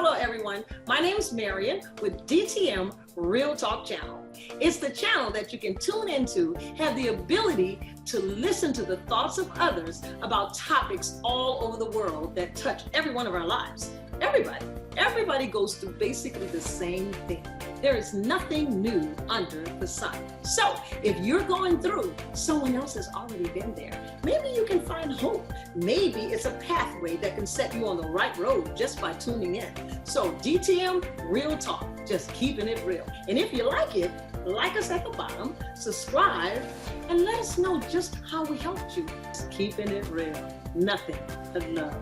Hello, everyone. My name is Marion with DTM Real Talk Channel. It's the channel that you can tune into, have the ability to listen to the thoughts of others about topics all over the world that touch every one of our lives. Everybody goes through basically the same thing. There is nothing new under the sun. So if you're going through, someone else has already been there. Maybe you can find hope. Maybe it's a pathway that can set you on the right road just by tuning in. So DTM Real Talk, just keeping it real. And if you like it, like us at the bottom, subscribe, and let us know just how we helped you. Just keeping it real. Nothing but love.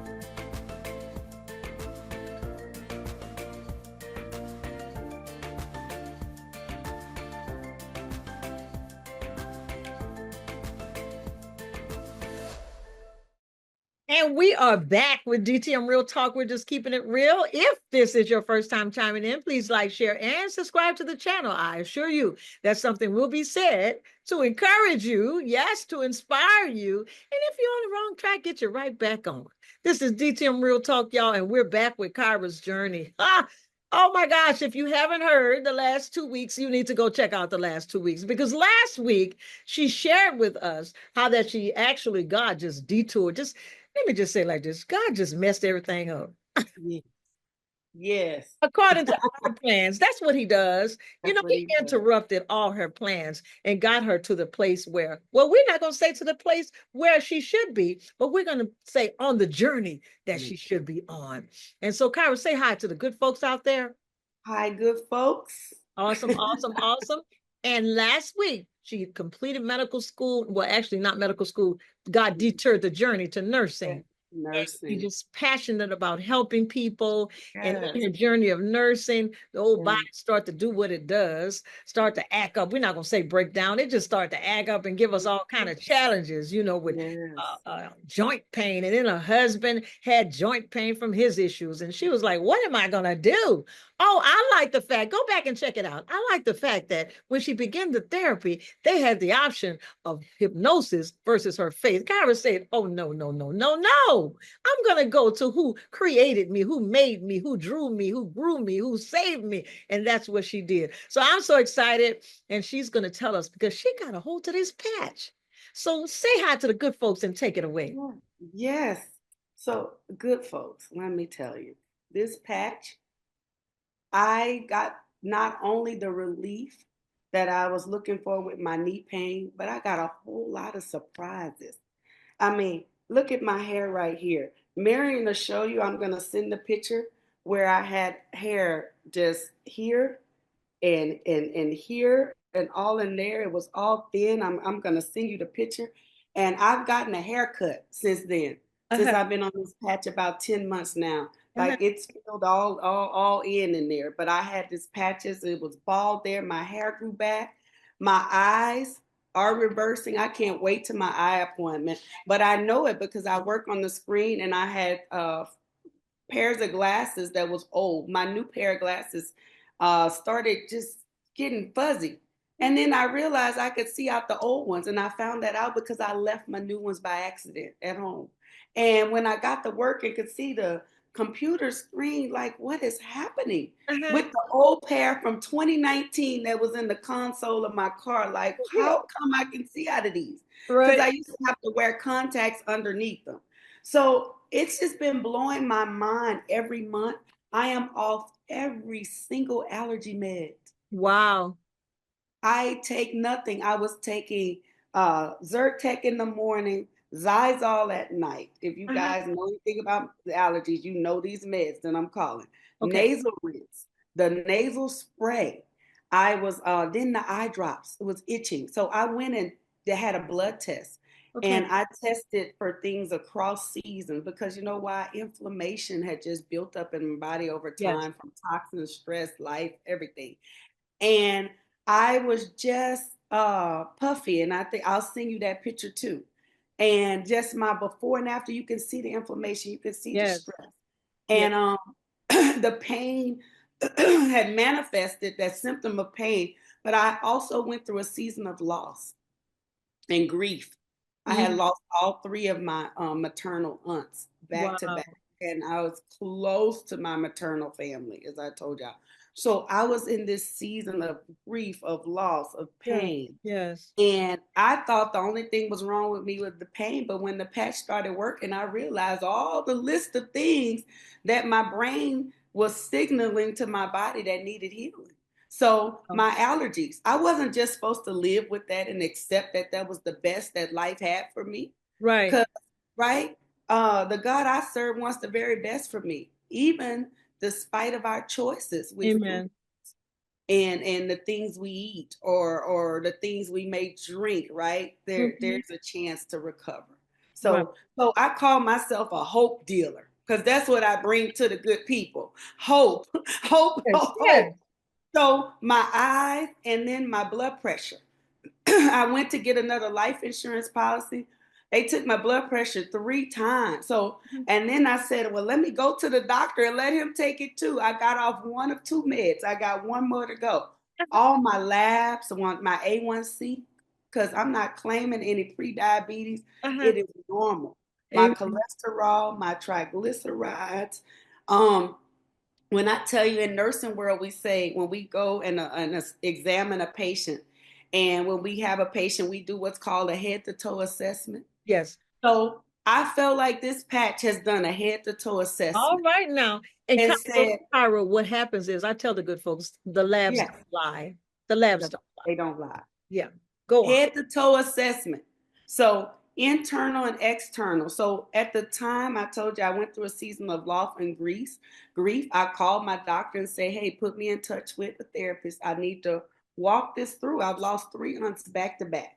And we are back with DTM Real Talk. We're just keeping it real. If this is your first time chiming in, please like, share, and subscribe to the channel. I assure you that something will be said to encourage you, yes, to inspire you. And if you're on the wrong track, get you right back on. This is DTM Real Talk, y'all, and we're back with Kyra's journey. Oh my gosh, if you haven't heard the last 2 weeks, you need to go check out the last 2 weeks, because last week she shared with us how that she actually, God just detoured, let me just say like this, God just messed everything up. Yes. According to our plans. That's what he does. He interrupted all her plans and got her to the place where, well, we're not going to say to the place where she should be, but we're going to say on the journey that she should be on. And so, Kyra, say hi to the good folks out there. Hi, good folks. Awesome. And last week, she completed medical school. Well, actually, not medical school. God deterred the journey to nursing. She's just passionate about helping people. Yes. And in her journey of nursing, the old body start to do what it does, start to act up. We're not going to say break down. It just start to act up and give us all kind of challenges, with joint pain. And then her husband had joint pain from his issues. And she was like, what am I going to do? Oh, I like the fact, go back and check it out. I like the fact that when she began the therapy, they had the option of hypnosis versus her faith. Kyra said, oh, no. I'm going to go to who created me, who made me, who drew me, who grew me, who saved me. And that's what she did. So I'm so excited. And she's going to tell us because she got a hold of this patch. So say hi to the good folks and take it away. Yes. So good folks, let me tell you, this patch, I got not only the relief that I was looking for with my knee pain, but I got a whole lot of surprises. I mean, look at my hair right here. Marion will show you, I'm going to send the picture where I had hair just here and here and all in there. It was all thin. I'm going to send you the picture. And I've gotten a haircut since then, since I've been on this patch about 10 months now. Like it's filled all in there. But I had this patches. It was bald there. My hair grew back. My eyes are reversing. I can't wait to my eye appointment. But I know it because I work on the screen and I had pairs of glasses that was old. My new pair of glasses started just getting fuzzy. And then I realized I could see out the old ones. And I found that out because I left my new ones by accident at home. And when I got to work and could see the computer screen, like, what is happening with the old pair from 2019 that was in the console of my car? Like, how come I can see out of these? Because I used to have to wear contacts underneath them. So it's just been blowing my mind every month. I am off every single allergy med. Wow. I take nothing. I was taking Zyrtec in the morning, Zysol at night. If you guys know anything about the allergies, you know these meds that I'm calling. Nasal rinse, the nasal spray. I was then the eye drops. It was itching. So I went and they had a blood test. And I tested for things across seasons because you know why? Inflammation had just built up in my body over time from toxins, stress, life, everything. And I was just puffy. And I think I'll send you that picture too. And just my before and after, you can see the inflammation, you can see the stress. And the pain had manifested, that symptom of pain. But I also went through a season of loss and grief. I had lost all three of my maternal aunts back to back. and I was close to my maternal family, as I told y'all. So I was in this season of grief, of loss, of Yeah. pain. Yes. And I thought the only thing was wrong with me was the pain. But when the patch started working, I realized all the list of things that my brain was signaling to my body that needed healing. So my allergies, I wasn't just supposed to live with that and accept that that was the best that life had for me. Right. Because, right? The God I serve wants the very best for me, even despite of our choices with food Amen. and the things we eat or the things we may drink, right? There's a chance to recover. Right. So I call myself a hope dealer because that's what I bring to the good people. Hope, hope, Yes. hope. Yes. So my eyes and then my blood pressure. I went to get another life insurance policy. They took my blood pressure 3 times. So, and then I said, well, let me go to the doctor and let him take it too. I got off one of 2 meds. I got one more to go. All my labs, my A1C, because I'm not claiming any pre-diabetes. Uh-huh. It is normal. My Amen. cholesterol, my triglycerides. Um, when I tell you in nursing world, we say when we go and examine a patient, and when we have a patient, we do what's called a head to toe assessment. Yes. So I felt like this patch has done a head to toe All assessment right now. And and said, Kyra, what happens is I tell the good folks, the labs yeah, don't lie. The labs don't lie. they don't lie. Yeah. Go on. Head to toe assessment. So internal and external. So at the time I told you I went through a season of loss and grief. I called my doctor and say, hey, put me in touch with a therapist. I need to walk this through. I've lost 3 aunts back to back.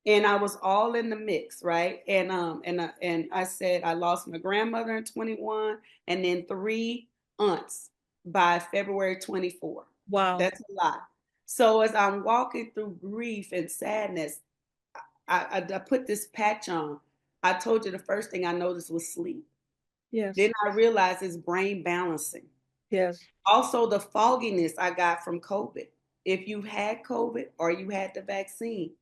And I was all in the mix, right? And I said I lost my grandmother in 21 and then 3 aunts by February 24. Wow. That's a lot. So as I'm walking through grief and sadness, I put this patch on. I told you the first thing I noticed was sleep. Yes. Then I realized it's brain balancing. Yes. Also, the fogginess I got from COVID. If you had COVID or you had the vaccine,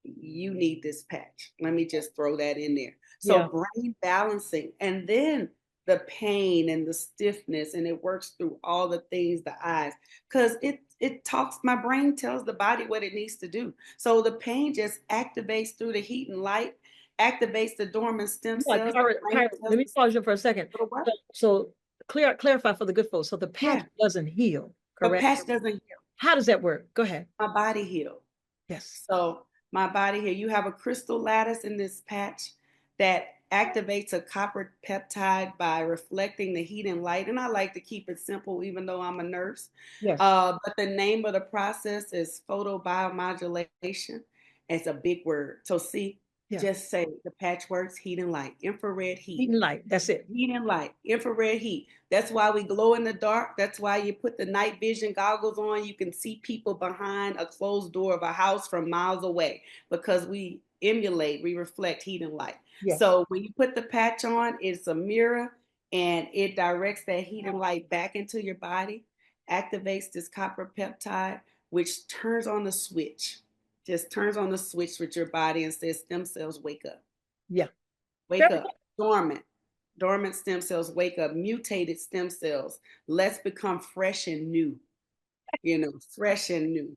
you need this patch. Let me just throw that in there. Yeah. So, brain balancing, and then the pain and the stiffness, and it works through all the things, the eyes, because it talks. My brain tells the body what it needs to do. So the pain just activates through the heat and light, activates the dormant stem Yeah, cells. Kyra, The brain Kyra, tells let me pause you for a second. the what? So clarify for the good folks. So the patch Yeah, doesn't heal, the correct? patch doesn't heal. How does that work? Go ahead. My body heals. Yes. So my body here, you have a crystal lattice in this patch that activates a copper peptide by reflecting the heat and light. And I like to keep it simple, even though I'm a nurse. Yes. But the name of the process is photobiomodulation. It's a big word. So see, Yeah. just say the patch works, heat and light, infrared heat. Heat and light. That's it. Heat and light, infrared heat. That's why we glow in the dark. That's why you put the night vision goggles on. You can see people behind a closed door of a house from miles away because we emulate, we reflect heat and light. Yes. So when you put the patch on, it's a mirror and it directs that heat and light back into your body, activates this copper peptide, which turns on the switch, just turns on the switch with your body and says, stem cells, wake up. Yeah. Wake Very up. Dormant stem cells wake up, mutated stem cells. Let's become fresh and new, fresh and new.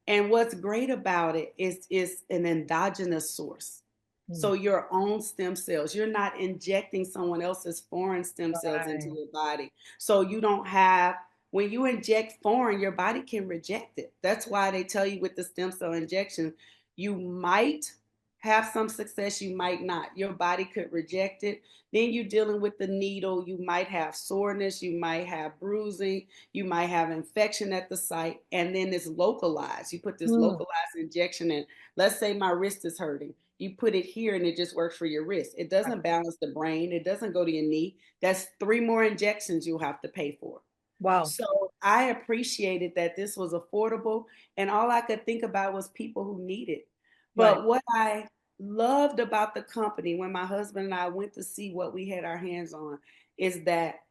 And what's great about it is an endogenous source. good. So your own stem cells, you're not injecting someone else's foreign stem cells into Right. your body. So you don't have, when you inject foreign, your body can reject it. That's why they tell you with the stem cell injection, you might have some success, you might not. Your body could reject it. Then you're dealing with the needle. You might have soreness, you might have bruising, you might have infection at the site, and then it's localized. You put this Mm. localized injection in. Let's say my wrist is hurting. You put it here and it just works for your wrist. It doesn't balance the brain. It doesn't go to your knee. That's 3 more injections you'll have to pay for. Wow. So I appreciated that this was affordable, and all I could think about was people who need it. Right. But what I loved about the company when my husband and I went to see what we had our hands on is that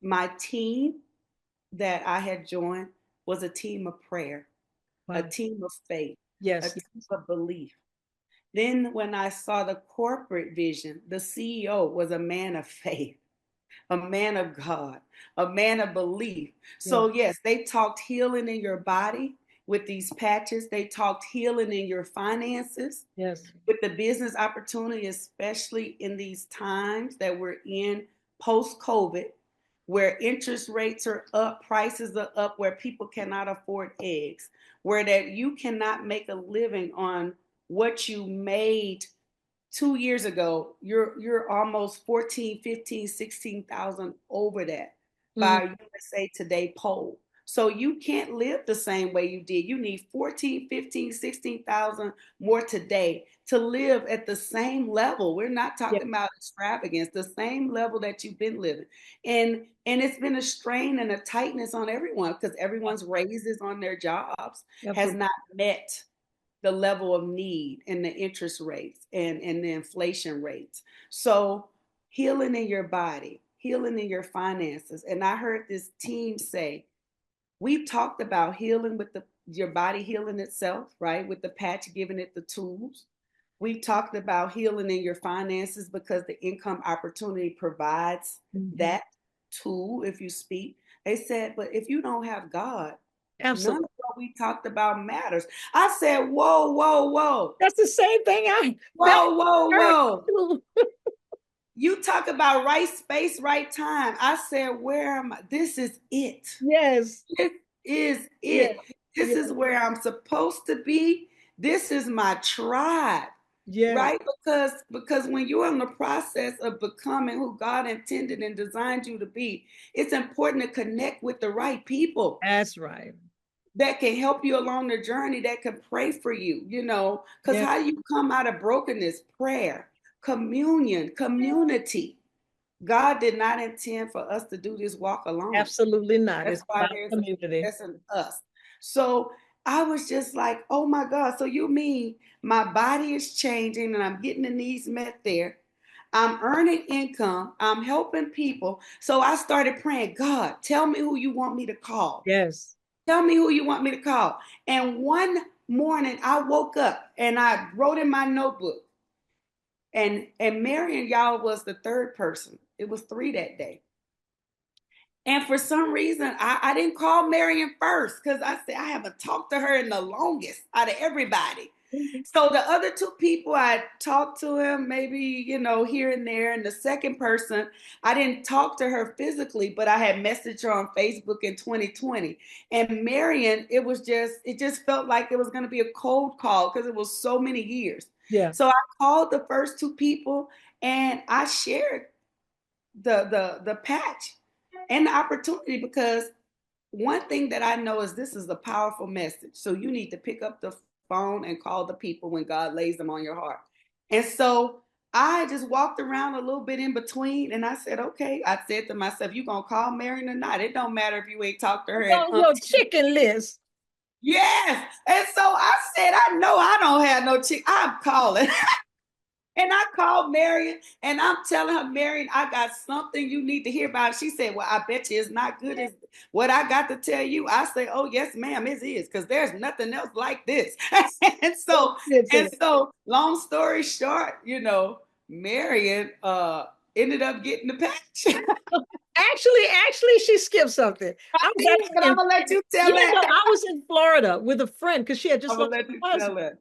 my team that I had joined was a team of prayer, a Wow. team of faith, a Yes. team of belief. Then when I saw the corporate vision, the CEO was a man of faith, a man of God, a man of belief. So yes, they talked healing in your body with these patches. They talked healing in your finances. Yes. With the business opportunity, especially in these times that we're in post-COVID, where interest rates are up, prices are up, where people cannot afford eggs, where that you cannot make a living on what you made 2 years ago, you're almost 14, 15, 16,000 over that by USA Today poll. So you can't live the same way you did. You need 14, 15, 16,000 more today to live at the same level. We're not talking about extravagance, the same level that you've been living. And it's been a strain and a tightness on everyone because everyone's raises on their jobs has not met the level of need and the interest rates and the inflation rates. So healing in your body, healing in your finances. And I heard this team say, we've talked about healing with your body healing itself, right? With the patch giving it the tools. We talked about healing in your finances because the income opportunity provides that tool, if you speak. They said, but if you don't have God, absolutely, none of what we talked about matters. I said, whoa, whoa, whoa. That's the same thing whoa, whoa, whoa. You talk about right space, right time. I said, where am I? This is it. Yes. This is it. This is where I'm supposed to be. This is my tribe. Right? Because when you're in the process of becoming who God intended and designed you to be, it's important to connect with the right people. That's right. That can help you along the journey, that can pray for you, because how you come out of brokenness? Prayer, communion, community. God did not intend for us to do this walk alone. Absolutely not. That's why there's community. That's in us. So I was just like, oh my God. So you mean my body is changing and I'm getting the needs met there. I'm earning income. I'm helping people. So I started praying, God, tell me who you want me to call. Yes. Tell me who you want me to call. And one morning I woke up and I wrote in my notebook. And Marion, y'all, was the third person. It was 3 that day. And for some reason, I didn't call Marion first because I said I haven't talked to her in the longest out of everybody. So the other 2 people, I talked to him maybe, here and there. And the second person, I didn't talk to her physically, but I had messaged her on Facebook in 2020. And Marion, it just felt like it was going to be a cold call because it was so many years. Yeah. So I called the first 2 people and I shared the patch and the opportunity, because one thing that I know is this is a powerful message. So you need to pick up the phone and call the people when God lays them on your heart. And so I just walked around a little bit in between and I said, okay, I said to myself, you gonna call Marion or not? It don't matter if you ain't talked to her. On your chicken list. Yes. And so I said, I know I don't have no chicken. I'm calling. And I called Marion and I'm telling her, Marion, I got something you need to hear about. She said, well, I bet you it's not good as what I got to tell you. I say, oh, yes, ma'am, it is, because there's nothing else like this. and so long story short, Marion ended up getting the patch. Actually, she skipped something. I'm gonna let you tell that. No, I was in Florida with a friend because she had just lost her husband.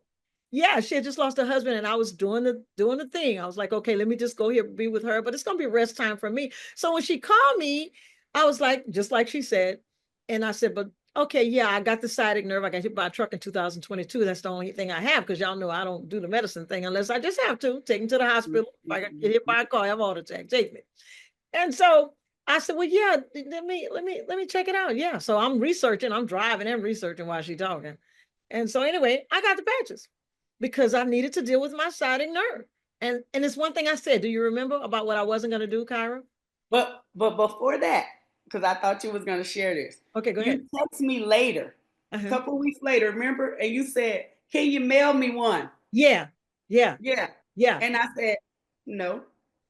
Yeah, she had just lost her husband, and I was doing the thing. I was like, okay, let me just go here, be with her, but it's gonna be rest time for me. So when she called me, I was like, just like she said, and I said, but okay, yeah, I got the sciatic nerve. I got hit by a truck in 2022. That's the only thing I have, because y'all know I don't do the medicine thing unless I just have to take me to the hospital. If I get hit by a car, I have a heart attack. Take me. And so I said, well, yeah, let me check it out. Yeah. So I'm researching, I'm driving and researching while she's talking. And so anyway, I got the patches because I needed to deal with my sciatic nerve. And it's one thing I said. Do you remember about what I wasn't going to do, Kyra? But before that, because I thought you was going to share this. Okay, go ahead. You text me later, a couple of weeks later, remember? And you said, can you mail me one? Yeah. And I said, no.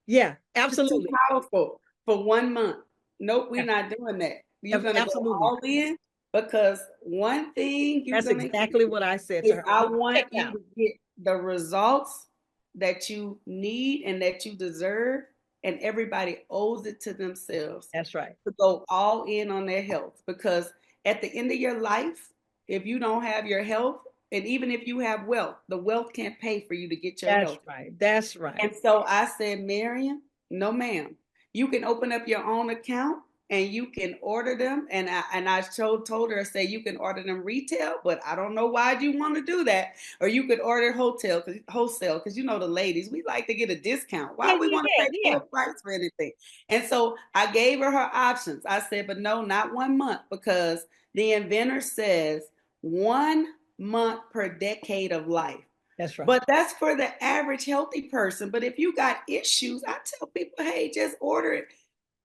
Yeah, absolutely. It's too powerful for 1 month. Nope, we're not doing that. You're going to go all in, because one thing That's exactly what I said to her. I want you to get the results that you need and that you deserve, and everybody owes it to themselves. That's right. To go all in on their health, because at the end of your life, if you don't have your health, and even if you have wealth, the wealth can't pay for you to get your That's health. right. That's right. And so I said, Marion, no, ma'am. You can open up your own account and you can order them. And I told her, say you can order them retail, but I don't know why you want to do that. Or you could order wholesale, because you know the ladies, we like to get a discount. Why we want to pay full price for anything? And so I gave her options. I said, but no, not 1 month, because the inventor says 1 month per decade of life. That's right. But that's for the average healthy person. But if you got issues, I tell people, hey, just order it.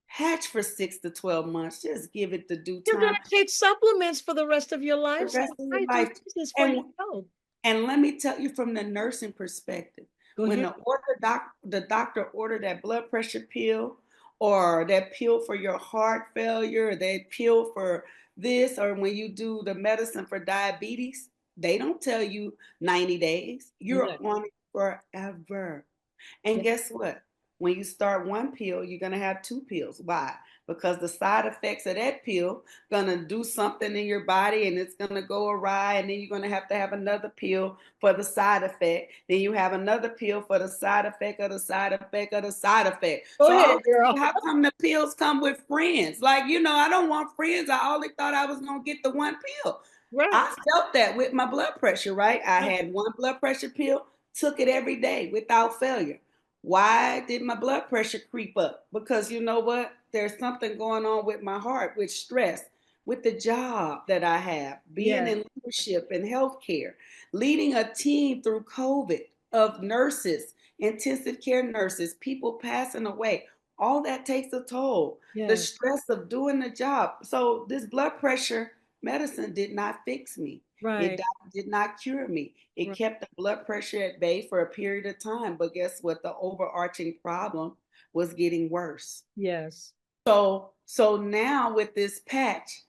Hatch for 6 to 12 months. Just give it the due time. You're going to take supplements for the rest of your life. The rest of your life. And let me tell you from the nursing perspective, when the doctor ordered that blood pressure pill, or that pill for your heart failure, or that pill for this, or when you do the medicine for diabetes, they don't tell you 90 days. You're on it forever. And guess what? When you start one pill, you're going to have 2 pills. Why? Because the side effects of that pill going to do something in your body, and it's going to go awry, and then you're going to have another pill for the side effect. Then you have another pill for the side effect of the side effect of the side effect. Go ahead, girl. How come the pills come with friends? Like, I don't want friends. I only thought I was going to get the one pill. Right. I felt that with my blood pressure, right? I had one blood pressure pill, took it every day without failure. Why did my blood pressure creep up? Because you know what? There's something going on with my heart, with stress, with the job that I have, being in leadership and healthcare, leading a team through COVID of nurses, intensive care nurses, people passing away. All that takes a toll. The stress of doing the job. So this blood pressure medicine did not fix me. It did not cure me. It kept the blood pressure at bay for a period of time. But guess what? The overarching problem was getting worse. Yes. So now with this patch,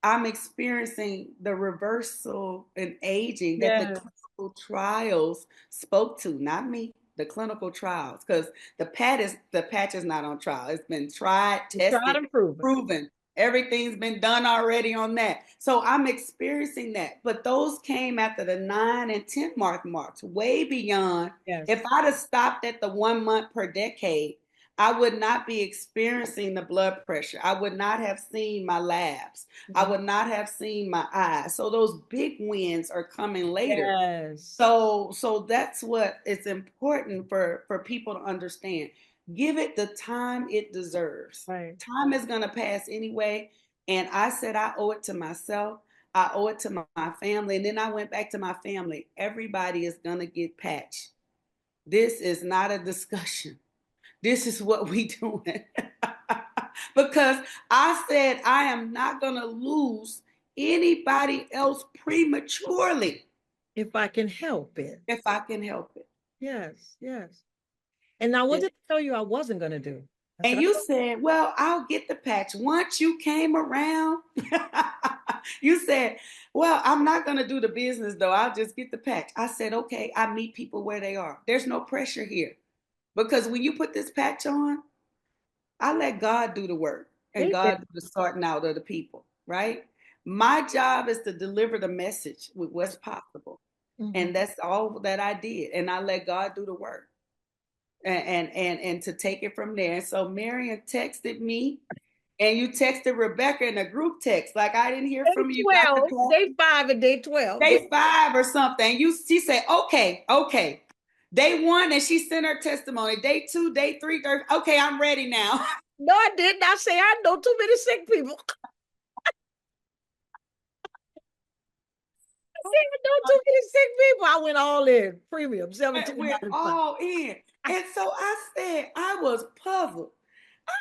I'm experiencing the reversal in aging that the clinical trials spoke to, not me. The clinical trials, because the patch is not on trial. It's been tried, tested, and proven. Everything's been done already on that. So I'm experiencing that. But those came after the 9 and 10 marks, way beyond. If I'd have stopped at the 1 month per decade, I would not be experiencing the blood pressure. I would not have seen my labs. I would not have seen my eyes. So those big wins are coming later. So that's what it's important for people to understand. Give it the time it deserves. Time is going to pass anyway. And I said, I owe it to myself. I owe it to my family. And then I went back to my family. Everybody is going to get patched. This is not a discussion. This is what we doing. Because I said, I am not going to lose anybody else prematurely. If I can help it. If I can help it. Yes. And now, what did I tell you I wasn't going to do? And you said, well, I'll get the patch. Once you came around, you said, well, I'm not going to do the business, though. I'll just get the patch. I said, okay, I meet people where they are. There's no pressure here. Because when you put this patch on, I let God do the work and God do the sorting out of the people, right? My job is to deliver the message with what's possible. And that's all that I did. And I let God do the work and to take it from there. And so Marion texted me, and you texted Rebecca in a group text. Like, I didn't hear from you. Day 5 and day 12. Day 5 or something. She said, okay. Day 1, and she sent her testimony. Day 2, day 3, okay, I'm ready now. No, I didn't. I say, I know too many sick people. I know too many sick people. I went all in. Premium, 17. We're all in. And so I said, I was puzzled. I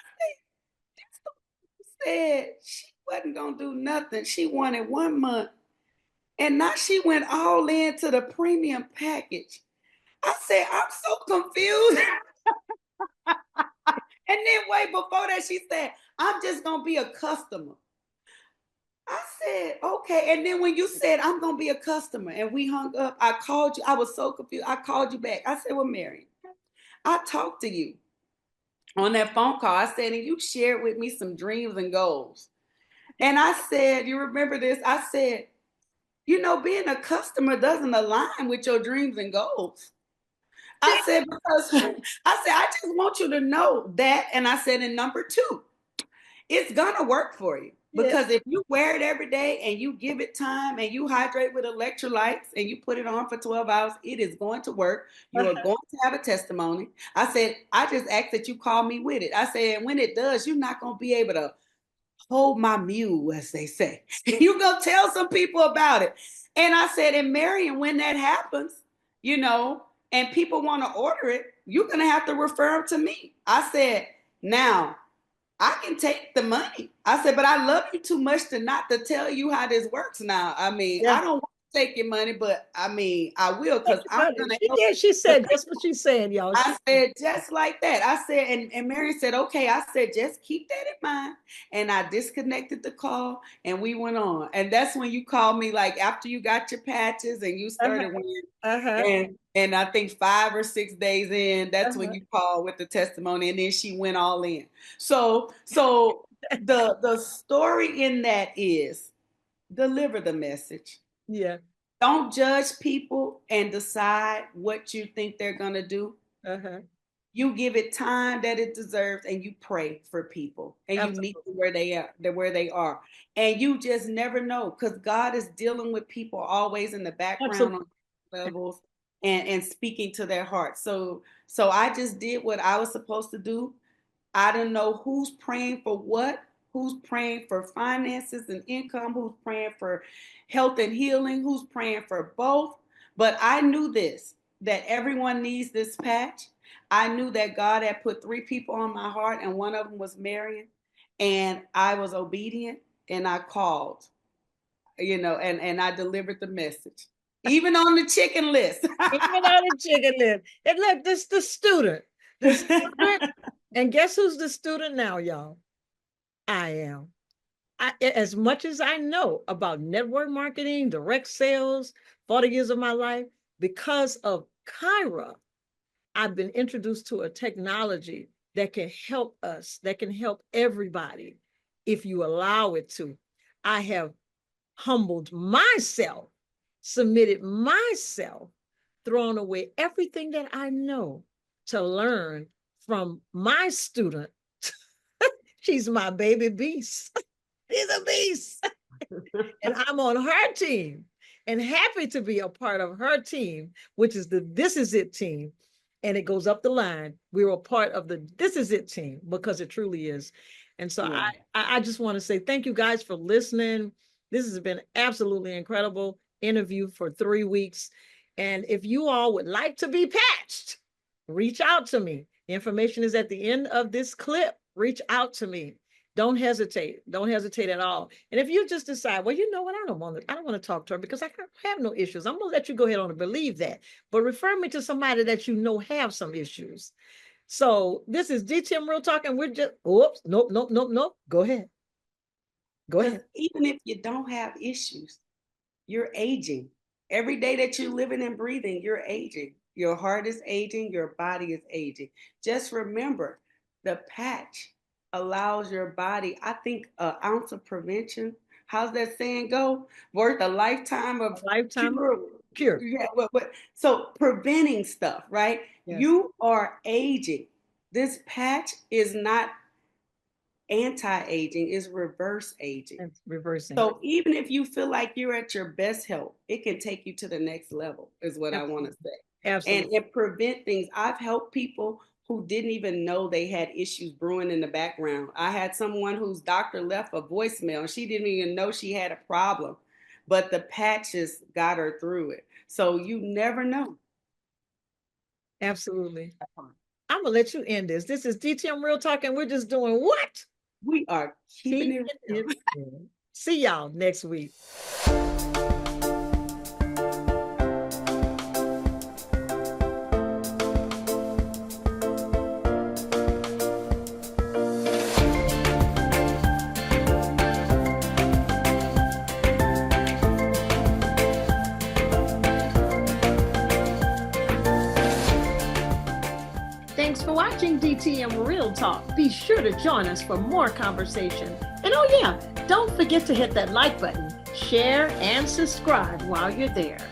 said she wasn't going to do nothing. She wanted 1 month. And now she went all into the premium package. I said, I'm so confused. And then way before that, she said, I'm just going to be a customer. I said, okay. And then when you said, I'm going to be a customer, and we hung up, I called you. I was so confused. I called you back. I said, well, Mary, I talked to you on that phone call. I said, and you shared with me some dreams and goals. And I said, you remember this? I said, you know, being a customer doesn't align with your dreams and goals. I said, because I just want you to know that. And I said, and number two, it's gonna work for you. Because if you wear it every day and you give it time and you hydrate with electrolytes and you put it on for 12 hours, it is going to work. You are going to have a testimony. I said, I just ask that you call me with it. I said, and when it does, you're not going to be able to hold my mule, as they say. You go tell some people about it. And I said, and Marion, when that happens, you know, and people want to order it, you're going to have to refer them to me. I said, now, I can take the money. I said, but I love you too much to not to tell you how this works now. I mean, I don't want to take your money, but I mean, I will, because I'm going to help. Yeah, she said just what she's saying, y'all. I said, just like that. I said, and Mary said, okay. I said, just keep that in mind. And I disconnected the call and we went on. And that's when you called me, like after you got your patches and you started winning. And I think 5 or 6 days in, that's when you called with the testimony, and then she went all in. So the story in that is deliver the message. Yeah. Don't judge people and decide what you think they're gonna do. You give it time that it deserves, and you pray for people, and you meet them where they are, and you just never know, because God is dealing with people always in the background on levels. And speaking to their heart. So I just did what I was supposed to do. I don't know who's praying for what, who's praying for finances and income, who's praying for health and healing, who's praying for both. But I knew this, that everyone needs this patch. I knew that God had put 3 people on my heart, and one of them was Marion. And I was obedient, and I called, you know, and I delivered the message. Even on the chicken list. Even on the chicken list. And look, this the student. The student. And guess who's the student now, y'all? I am. As much as I know about network marketing, direct sales, 40 years of my life, because of Kyra, I've been introduced to a technology that can help us, that can help everybody if you allow it to. I have humbled myself, submitted myself, thrown away everything that I know to learn from my student. She's my baby beast. She's a beast. And I'm on her team and happy to be a part of her team, which is the This Is It team. And it goes up the line. We were a part of the This Is It team, because it truly is. And so I just want to say thank you guys for listening. This has been absolutely incredible interview for 3 weeks. And if you all would like to be patched, reach out to me. The information is at the end of this clip. Reach out to me. Don't hesitate. Don't hesitate at all. And if you just decide, well, you know what, I don't want to talk to her because I have no issues, I'm gonna let you go ahead on and believe that. But refer me to somebody that you know have some issues. So this is DTM Real Talk, and we're just nope. Go ahead. Even if you don't have issues, you're aging. Every day that you're living and breathing, you're aging. Your heart is aging, your body is aging. Just remember, the patch allows your body, I think, an ounce of prevention. How's that saying go? Worth a lifetime of cure. Yeah, so preventing stuff, right? Yes. You are aging. This patch is not anti-aging, is reverse aging. It's reversing. So even if you feel like you're at your best health, it can take you to the next level, is what I want to say. Absolutely. And it prevent things. I've helped people who didn't even know they had issues brewing in the background. I had someone whose doctor left a voicemail and she didn't even know she had a problem, but the patches got her through it. So you never know. Absolutely. I'm gonna let you end this. This is DTM Real Talk, and we're just doing what? We are keeping it real. See y'all next week. watching DTM Real Talk, be sure to join us for more conversation. And oh yeah, don't forget to hit that like button, share, and subscribe while you're there.